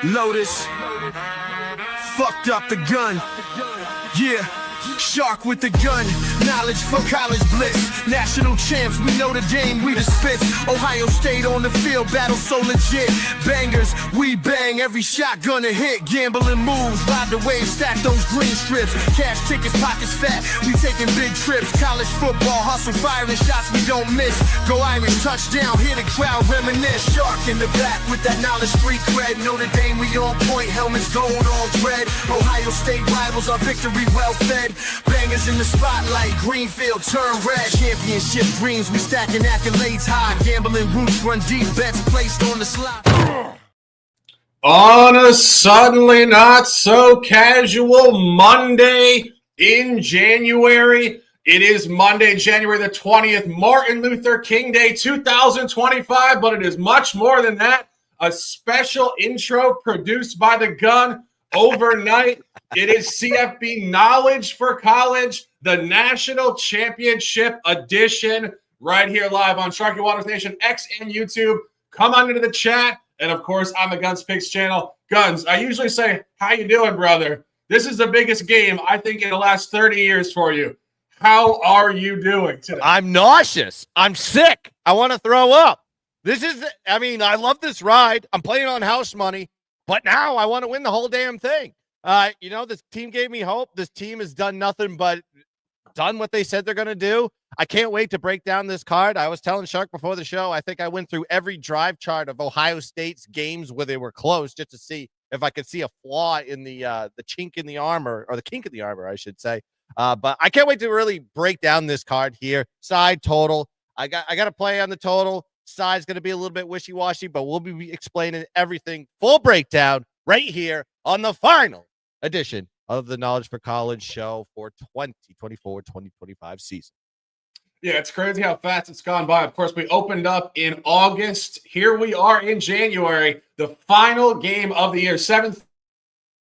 Lotus, fucked up the gun. Yeah, Shark with the gun. Knowledge for college blitz. National champs, we know the game, we the spits. Ohio State on the field, battle so legit. Bangers, we bang, every shot gonna hit. Gambling moves, ride the wave, stack those green strips. Cash tickets, pockets fat, we taking big trips. College football, hustle, firing shots we don't miss. Go Irish, touchdown, hear the crowd reminisce. Shark in the back with that knowledge, street cred. Notre Dame, we on point, helmets gold, all dread. Ohio State rivals, our victory well fed. Bangers in the spotlight, Greenfield turn red. Championship dreams, we stacking accolades high. Gambling roots run deep, bets placed on the slot. On a suddenly not so casual Monday in January, it is Monday, January the 20th, Martin Luther King Day 2025, but it is much more than that. A special intro produced by the Gun overnight. It is CFP Knowledge for College, the National Championship Edition, right here live on Sharky Waters Nation X and YouTube. Come on into the chat. And, of course, on the GunzPicks channel. Guns, I usually say, how you doing, brother? This is the biggest game, I think, in the last 30 years for you. How are you doing today? I'm nauseous. I'm sick. I want to throw up. I love this ride. I'm playing on house money. But now I want to win the whole damn thing. This team gave me hope. This team has done nothing but done what they said they're going to do. I can't wait to break down this card. I was telling Shark before the show, I think I went through every drive chart of Ohio State's games where they were close just to see if I could see a flaw in the chink in the armor, or the kink in the armor, I should say. But I can't wait to really break down this card here. Side total. I got to play on the total. Side's going to be a little bit wishy-washy, but we'll be explaining everything. Full breakdown right here on the final edition of the Knowledge for College show for 2024-2025 season. Yeah, it's crazy how fast it's gone by. Of course, we opened up in August. Here we are in January, the final game of the year, 7th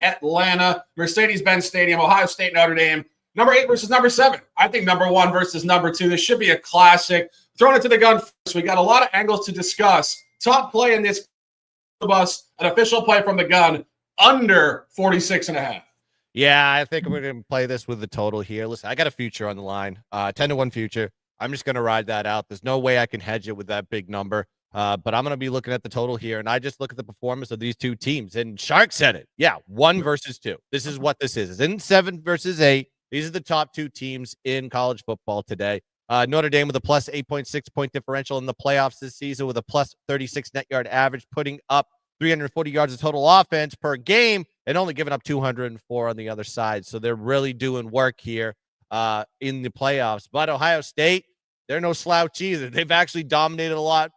Atlanta, Mercedes-Benz Stadium, Ohio State, Notre Dame. Number 8 versus number 7. I think number 1 versus number 2. This should be a classic. Throwing it to the Gun first. We got a lot of angles to discuss. Top play in this of us, an official play from the Gun, under 46.5. Yeah, I think we're going to play this with the total here. Listen, I got a future on the line, 10-1 future. I'm just going to ride that out. There's no way I can hedge it with that big number, but I'm going to be looking at the total here, and I just look at the performance of these two teams, and Shark said it. Yeah, 1 versus 2. This is what this is. It's in 7 versus 8. These are the top 2 teams in college football today. Notre Dame with a plus 8.6 point differential in the playoffs this season with a plus 36 net yard average, putting up 340 yards of total offense per game and only giving up 204 on the other side. So they're really doing work here in the playoffs. But Ohio State, they're no slouch either. They've actually dominated a lot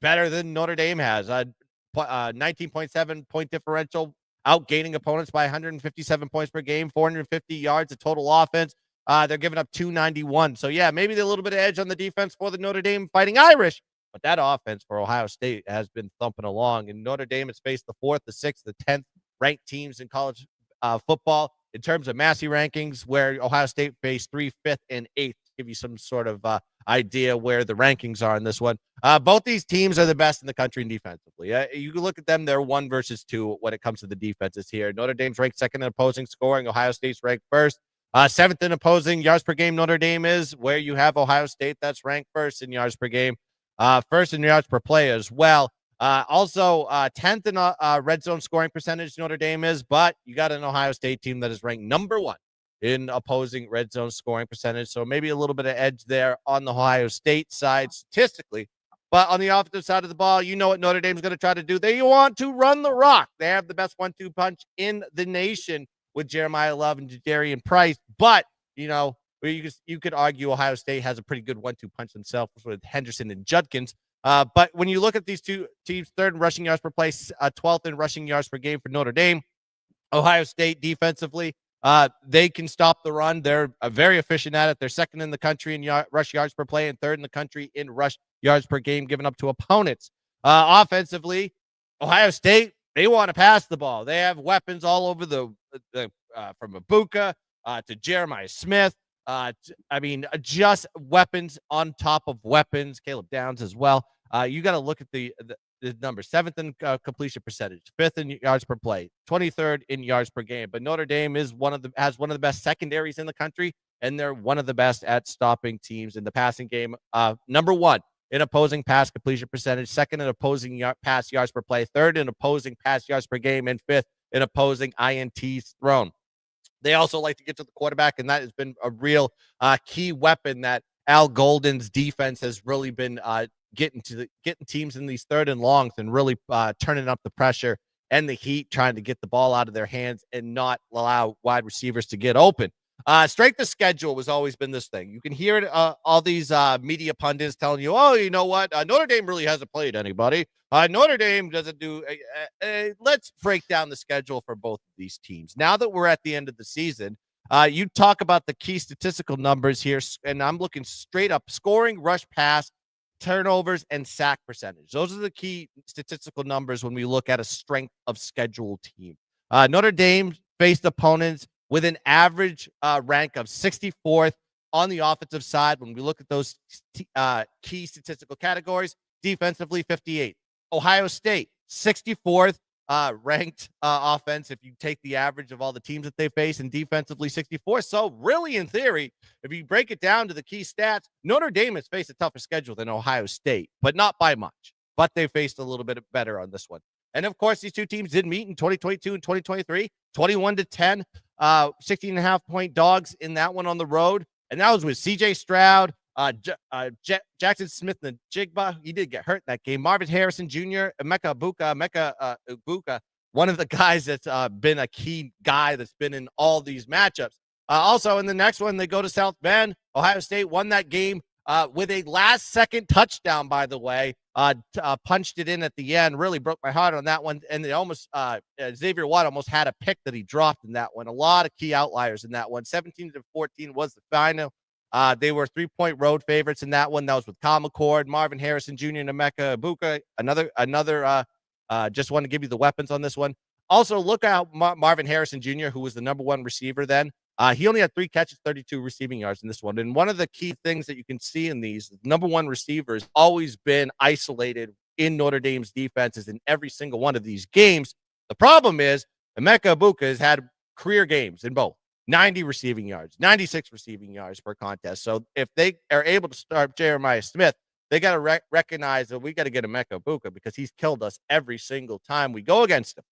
better than Notre Dame has. 19.7 point differential, outgaining opponents by 157 points per game, 450 yards of total offense. They're giving up 291. So, yeah, maybe a little bit of edge on the defense for the Notre Dame Fighting Irish. But that offense for Ohio State has been thumping along. And Notre Dame has faced the 4th, the 6th, the 10th ranked teams in college football in terms of Massey rankings, where Ohio State faced 3, 5th, and 8th. Give you some sort of idea where the rankings are in this one. Both these teams are the best in the country defensively. You can look at them. They're 1 versus 2 when it comes to the defenses here. Notre Dame's ranked 2nd in opposing scoring. Ohio State's ranked 1st. 7th in opposing yards per game. Notre Dame is, where you have Ohio State that's ranked 1st in yards per game. 1st in yards per play as well. Also 10th in red zone scoring percentage, Notre Dame is, but you got an Ohio State team that is ranked number 1 in opposing red zone scoring percentage. So maybe a little bit of edge there on the Ohio State side statistically. But on the offensive side of the ball, you know what Notre Dame's going to try to do. They want to run the rock. They have the best 1-2 punch in the nation with Jeremiah Love and Jadarian Price. But, you could argue Ohio State has a pretty good 1-2 punch themselves with Henderson and Judkins. But when you look at these two teams, 3rd in rushing yards per play, 12th in rushing yards per game for Notre Dame, Ohio State defensively, they can stop the run. They're very efficient at it. They're 2nd in the country in rush yards per play and 3rd in the country in rush yards per game given up to opponents. Offensively, Ohio State, they want to pass the ball. They have weapons all over from Ibuka to Jeremiah Smith. Just weapons on top of weapons. Caleb Downs as well. You got to look at the number, 7th in completion percentage, 5th in yards per play, 23rd in yards per game. But Notre Dame has one of the best secondaries in the country, and they're one of the best at stopping teams in the passing game. Number 1 in opposing pass completion percentage, 2nd in opposing pass yards per play, 3rd in opposing pass yards per game, and 5th in opposing INTs thrown. They also like to get to the quarterback, and that has been a real key weapon that Al Golden's defense has really been getting teams in these 3rd and longs and really turning up the pressure and the heat, trying to get the ball out of their hands and not allow wide receivers to get open. Strength of schedule has always been this thing. You can hear it, all these media pundits telling you, oh, you know what? Notre Dame really hasn't played anybody. Notre Dame doesn't do. Let's break down the schedule for both of these teams. Now that we're at the end of the season, you talk about the key statistical numbers here, and I'm looking straight up: scoring, rush, pass, turnovers, and sack percentage. Those are the key statistical numbers when we look at a strength of schedule team. Notre Dame faced opponents with an average rank of 64th on the offensive side. When we look at those key statistical categories, defensively 58th. Ohio State 64th ranked offense if you take the average of all the teams that they face, and defensively 64th. So really, in theory, if you break it down to the key stats, Notre Dame has faced a tougher schedule than Ohio State, but not by much. But they faced a little bit better on this one. And of course, these two teams did meet in 2022 and 2023, 21-10, 16.5 point dogs in that one on the road. And that was with CJ Stroud, Jackson Smith and Jigba. He did get hurt in that game. Marvin Harrison Jr., Emeka Egbuka, one of the guys that's been a key guy that's been in all these matchups. Also, in the next one, they go to South Bend. Ohio State won that game with a last-second touchdown, by the way. Punched it in at the end. Really broke my heart on that one. And they almost Xavier Watt almost had a pick that he dropped in that one. A lot of key outliers in that one. 17-14 was the final. They were 3-point road favorites in that one. That was with Kyle McCord, Marvin Harrison Jr., and Emeka Egbuka. Another. Just want to give you the weapons on this one. Also, look out Marvin Harrison Jr., who was the number 1 receiver then. He only had 3 catches, 32 receiving yards in this one. And one of the key things that you can see in these, number 1 receiver has always been isolated in Notre Dame's defenses in every single one of these games. The problem is Emeka Egbuka has had career games in both. 90 receiving yards, 96 receiving yards per contest. So if they are able to start Jeremiah Smith, they got to recognize that we got to get Emeka Egbuka because he's killed us every single time we go against him.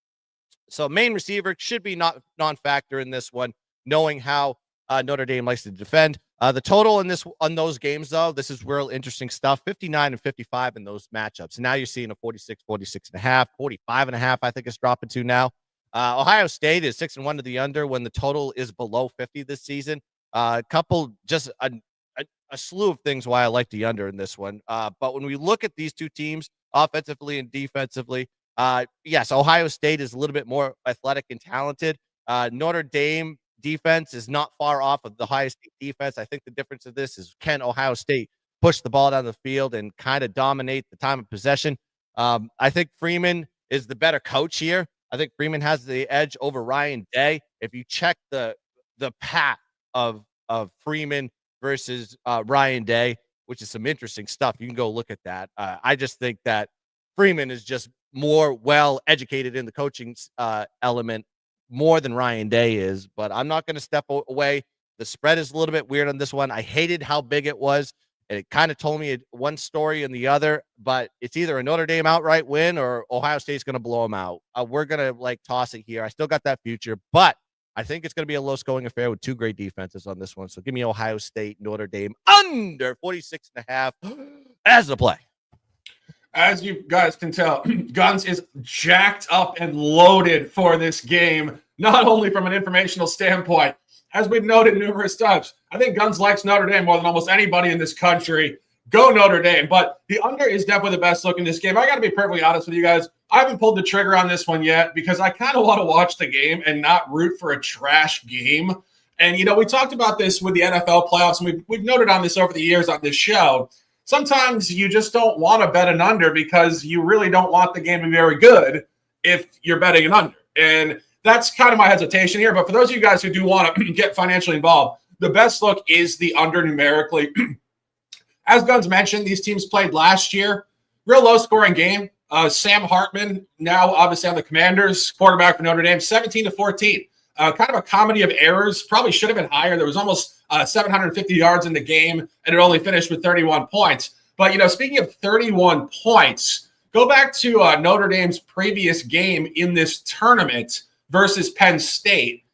So main receiver should be non-factor in this one, knowing how Notre Dame likes to defend. The total on those games, though, this is real interesting stuff. 59 and 55 in those matchups. And now you're seeing a 46, 46.5, 45.5, I think it's dropping to now. Ohio State is 6-1 to the under when the total is below 50 this season. A slew of things why I like the under in this one. But when we look at these two teams, offensively and defensively, yes, Ohio State is a little bit more athletic and talented. Notre Dame defense is not far off of the Ohio State defense. I think the difference of this is, can Ohio State push the ball down the field and kind of dominate the time of possession? I think Freeman is the better coach here. I think Freeman has the edge over Ryan Day. If you check the path of Freeman versus Ryan Day, which is some interesting stuff, you can go look at that. I just think that Freeman is just more well-educated in the coaching element more than Ryan Day is, but I'm not going to step away. The spread is a little bit weird on this one. I hated how big it was. It kind of told me one story and the other, but it's either a Notre Dame outright win or Ohio State's going to blow them out. We're going to toss it here. I still got that future, but I think it's going to be a low-scoring affair with 2 great defenses on this one. So give me Ohio State, Notre Dame under 46.5 as the play. As you guys can tell, Guns is jacked up and loaded for this game, not only from an informational standpoint. As we've noted numerous times, I think Guns likes Notre Dame more than almost anybody in this country. Go Notre Dame. But the under is definitely the best look in this game. I got to be perfectly honest with you guys. I haven't pulled the trigger on this one yet because I kind of want to watch the game and not root for a trash game. And, we talked about this with the NFL playoffs, and we've noted on this over the years on this show. Sometimes you just don't want to bet an under because you really don't want the game to be very good if you're betting an under. And that's kind of my hesitation here. But for those of you guys who do want to get financially involved, the best look is the under numerically. As Guns mentioned, these teams played last year. Real low-scoring game. Sam Hartman, now obviously on the Commanders, quarterback for Notre Dame, 17-14. Kind of a comedy of errors. Probably should have been higher. There was almost 750 yards in the game, and it only finished with 31 points. But, speaking of 31 points, go back to Notre Dame's previous game in this tournament versus Penn State.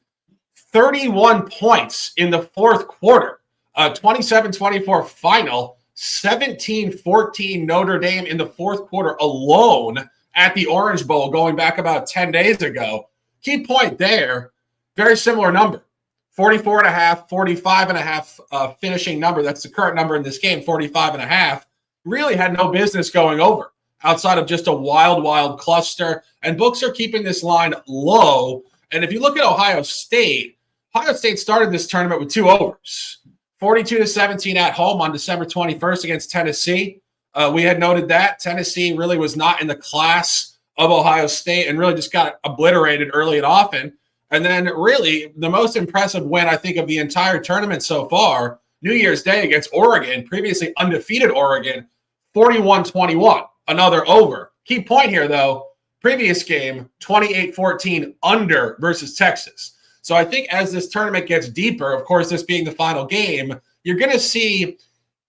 31 points in the fourth quarter, 27-24 final, 17-14 Notre Dame in the fourth quarter alone at the Orange Bowl going back about 10 days ago. Key point there, very similar number, 44.5, 45.5 finishing number. That's the current number in this game, 45.5. Really had no business going over outside of just a wild cluster. And books are keeping this line low. And if you look at Ohio State started this tournament with 2 overs, 42-17 at home on December 21st against Tennessee. We had noted that Tennessee really was not in the class of Ohio State and really just got obliterated early and often. And then really the most impressive win, I think, of the entire tournament so far, New Year's Day against Oregon, previously undefeated Oregon, 41-21, another over. Key point here, though, previous game, 28-14 under versus Texas. So I think as this tournament gets deeper, of course, this being the final game, you're going to see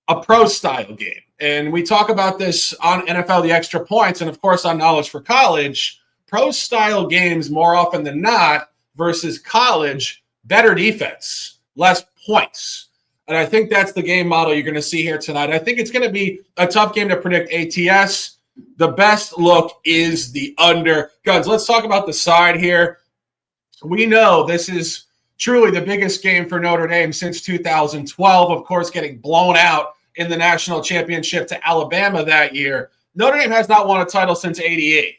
a pro-style game. And we talk about this on NFL, the Extra Points, and of course on Knowledge for College. Pro-style games more often than not versus college, better defense, less points. And I think that's the game model you're going to see here tonight. I think it's going to be a tough game to predict ATS. The best look is the under. Guns, let's talk about the side here. We know this is truly the biggest game for Notre Dame since 2012, of course, getting blown out in the national championship to Alabama that year. Notre Dame has not won a title since 88.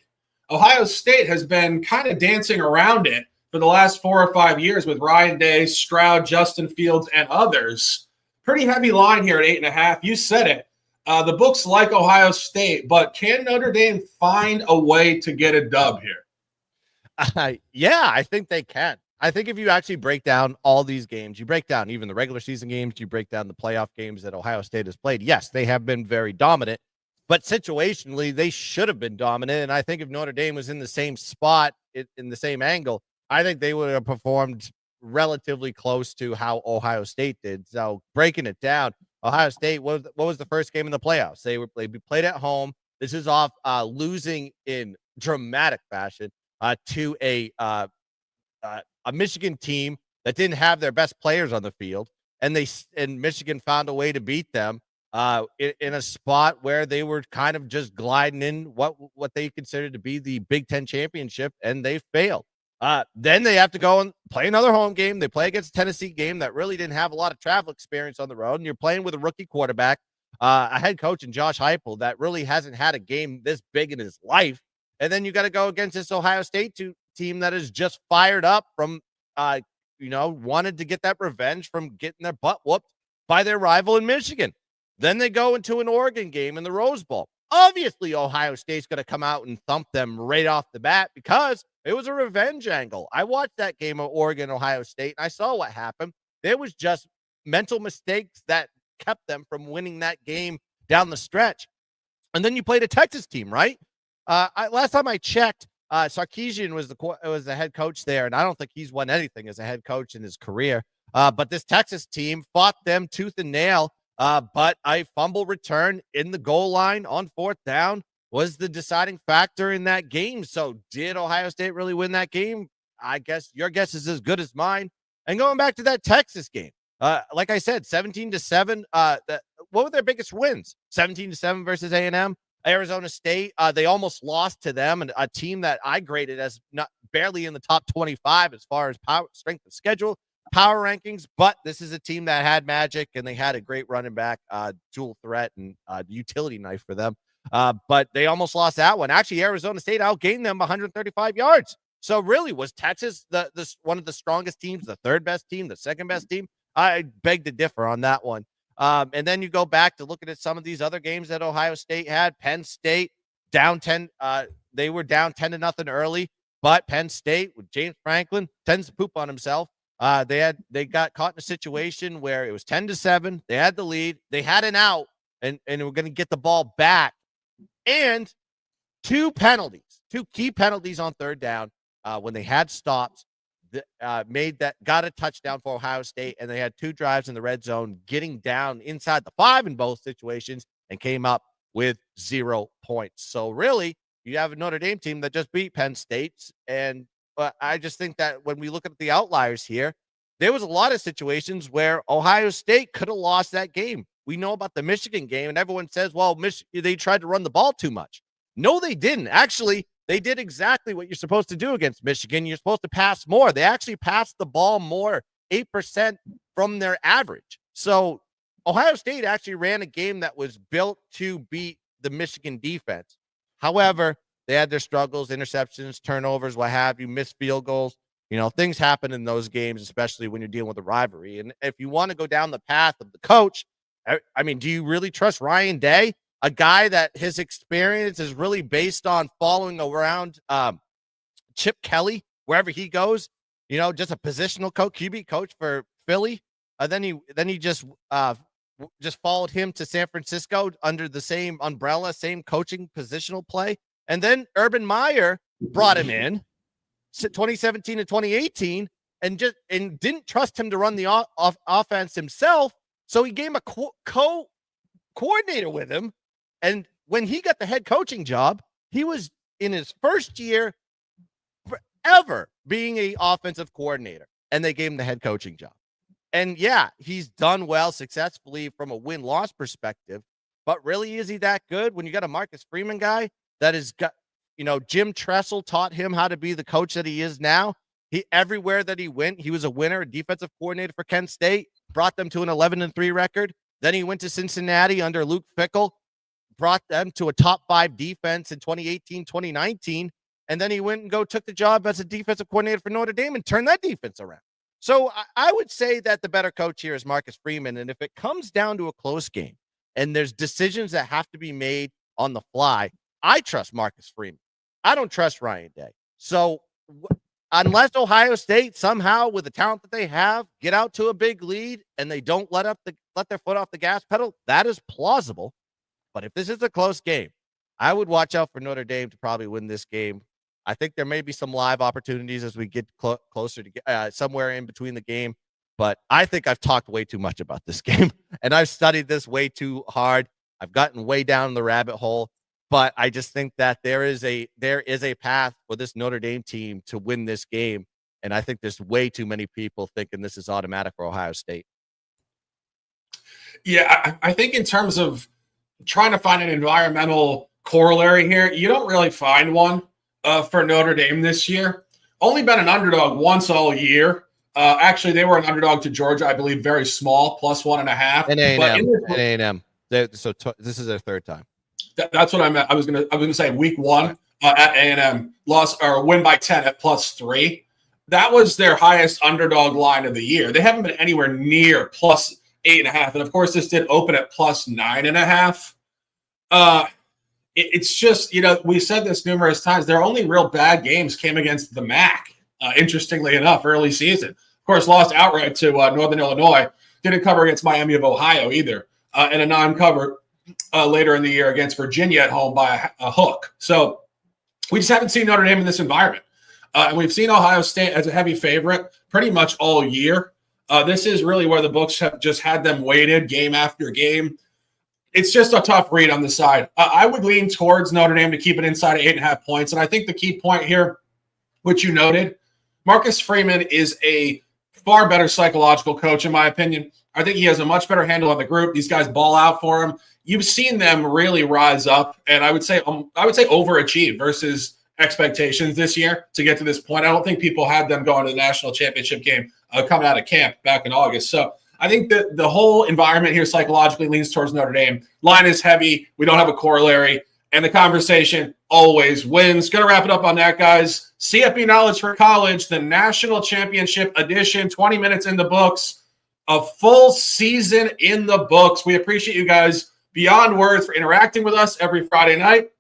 Ohio State has been kind of dancing around it for the last 4 or 5 years with Ryan Day, Stroud, Justin Fields, and others. Pretty heavy line here at 8.5. You said it. The books like Ohio State, but can Notre Dame find a way to get a dub here? Yeah, I think they can. I think if you actually break down all these games, you break down even the regular season games, you break down the playoff games that Ohio State has played. Yes, they have been very dominant, but situationally, they should have been dominant. And I think if Notre Dame was in the same spot, in the same angle, I think they would have performed relatively close to how Ohio State did. So breaking it down, Ohio State, what was the first game in the playoffs? They played at home. This is off losing in dramatic fashion to a Michigan team that didn't have their best players on the field, and Michigan found a way to beat them in a spot where they were kind of just gliding in what they considered to be the Big Ten championship, and they failed. Then they have to go and play another home game. They play against a Tennessee game that really didn't have a lot of travel experience on the road, and you're playing with a rookie quarterback, a head coach in Josh Heupel that really hasn't had a game this big in his life. And then you got to go against this Ohio State team that is just fired up from, wanted to get that revenge from getting their butt whooped by their rival in Michigan. Then they go into an Oregon game in the Rose Bowl. Obviously, Ohio State's going to come out and thump them right off the bat because it was a revenge angle. I watched that game of Oregon, Ohio State, and I saw what happened. There was just mental mistakes that kept them from winning that game down the stretch. And then you played a Texas team, right? Last time I checked, Sarkisian was the head coach there, and I don't think he's won anything as a head coach in his career. But this Texas team fought them tooth and nail, but a fumble return in the goal line on 4th down was the deciding factor in that game. So did Ohio State really win that game? I guess your guess is as good as mine. And going back to that Texas game, like I said, 17-7. What were their biggest wins? 17-7 versus A&M. Arizona State, they almost lost to them, and a team that I graded as not barely in the top 25 as far as power, strength of schedule, power rankings. But this is a team that had magic, and they had a great running back, dual threat, and utility knife for them. But they almost lost that one. Actually, Arizona State outgained them 135 yards. So really, was Texas one of the strongest teams, the third best team, the second best team? I beg to differ on that one. And then you go back to looking at some of these other games that Ohio State had. Penn State down 10. They were down 10-0 early, but Penn State with James Franklin tends to poop on himself. They got caught in a situation where it was 10-7. They had the lead. They had an out, and were going to get the ball back. And two penalties, two key penalties on third down when they had stops, got a touchdown for Ohio State, and they had two drives in the red zone, getting down inside the 5 in both situations, and came up with 0 points. So really, you have a Notre Dame team that just beat Penn State, and I just think that when we look at the outliers here, there was a lot of situations where Ohio State could have lost that game. We know about the Michigan game, and everyone says, well, they tried to run the ball too much. No, they didn't. Actually, they did exactly what you're supposed to do against Michigan. You're supposed to pass more. They actually passed the ball more, 8% from their average. So Ohio State actually ran a game that was built to beat the Michigan defense. However, they had their struggles, interceptions, turnovers, what have you, missed field goals. You know, things happen in those games, especially when you're dealing with a rivalry. And if you want to go down the path of the coach, I mean, do you really trust Ryan Day, a guy that his experience is really based on following around Chip Kelly wherever he goes? You know, just a positional coach, QB coach for Philly. Then he just followed him to San Francisco under the same umbrella, same coaching positional play. And then Urban Meyer brought him in 2017 and 2018 and didn't trust him to run the offense himself. So he gave him a coordinator with him. And when he got the head coaching job, he was in his first year ever being an offensive coordinator. And they gave him the head coaching job. And yeah, he's done well successfully from a win-loss perspective. But really, is he that good when you got a Marcus Freeman guy that has got, you know, Jim Tressel taught him how to be the coach that he is now. Everywhere that he went, he was a winner, a defensive coordinator for Kent State, brought them to an 11-3 record. Then he went to Cincinnati under Luke Fickell, brought them to a top 5 defense in 2018, 2019. And then he went and took the job as a defensive coordinator for Notre Dame and turned that defense around. So I would say that the better coach here is Marcus Freeman. And if it comes down to a close game and there's decisions that have to be made on the fly, I trust Marcus Freeman. I don't trust Ryan Day. So unless Ohio State somehow, with the talent that they have, get out to a big lead and they don't let their foot off the gas pedal, that is plausible. But if this is a close game, I would watch out for Notre Dame to probably win this game. I think there may be some live opportunities as we get closer to somewhere in between the game. But I think I've talked way too much about this game, and I've studied this way too hard. I've gotten way down the rabbit hole. But I just think that there is a path for this Notre Dame team to win this game. And I think there's way too many people thinking this is automatic for Ohio State. Yeah, I think in terms of trying to find an environmental corollary here, you don't really find one for Notre Dame this year. Only been an underdog once all year. Actually, they were an underdog to Georgia, I believe, very small, +1.5. And A&M. So this is their third time. That's what I meant. I was gonna say week 1 at A&M lost or win by 10 at +3. That was their highest underdog line of the year. They haven't been anywhere near +8.5, and of course this did open at +9.5. It's just, you know, we said this numerous times. Their only real bad games came against the MAC. Interestingly enough, early season. Of course, lost outright to Northern Illinois. Didn't cover against Miami of Ohio either, and a non-cover later in the year against Virginia at home by a hook. So we just haven't seen Notre Dame in this environment. And we've seen Ohio State as a heavy favorite pretty much all year. This is really where the books have just had them weighted game after game. It's just a tough read on the side. I would lean towards Notre Dame to keep it inside of 8.5 points. And I think the key point here, which you noted, Marcus Freeman is a far better psychological coach, in my opinion. I think he has a much better handle on the group. These guys ball out for him. You've seen them really rise up, and I would say overachieve versus expectations this year to get to this point. I don't think people had them going to the national championship game coming out of camp back in August. So I think that the whole environment here psychologically leans towards Notre Dame. Line is heavy. We don't have a corollary, and the conversation always wins. Going to wrap it up on that, guys. CFP Knowledge for College, the national championship edition, 20 minutes in the books, a full season in the books. We appreciate you guys beyond words for interacting with us every Friday night.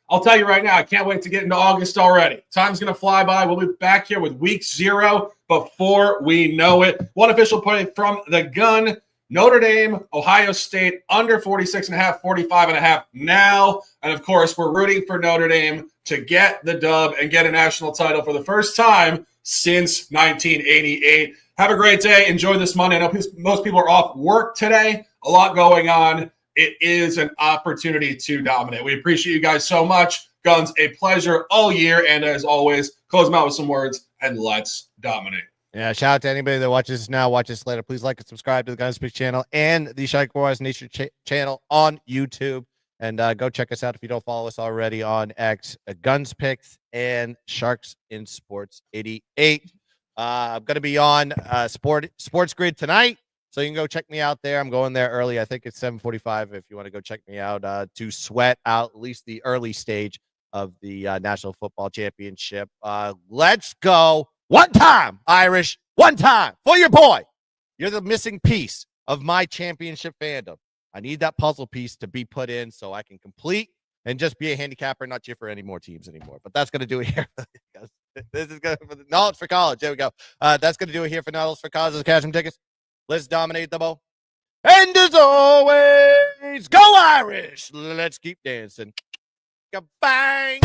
I'll tell you right now, I can't wait to get into August already. Time's going to fly by. We'll be back here with week 0 before we know it. One official play from the gun. Notre Dame, Ohio State, under 46.5, 45.5 now. And of course, we're rooting for Notre Dame to get the dub and get a national title for the first time since 1988. Have a great day. Enjoy this Monday. I know most people are off work today. A lot going on. It is an opportunity to dominate. We appreciate you guys so much. Guns, a pleasure all year. And as always, close them out with some words and let's dominate. Yeah, shout out to anybody that watches this now, watches later. Please like and subscribe to the GunzPicks channel and the Shark Wars Nation channel on YouTube. And go check us out if you don't follow us already on X, GunzPicks and Sharks in Sports 88. I'm going to be on Sports Grid tonight, so you can go check me out there. I'm going there early. I think it's 7:45 if you want to go check me out to sweat out at least the early stage of the National Football Championship. Let's go. One time, Irish. One time for your boy. You're the missing piece of my championship fandom. I need that puzzle piece to be put in so I can complete and just be a handicapper, not cheer for any more teams anymore. But that's going to do it here. This is good for the Knowledge for College. There we go. That's going to do it here for Knowledge for College. Cash some tickets. Let's dominate the ball. And as always, go Irish. Let's keep dancing. Bang.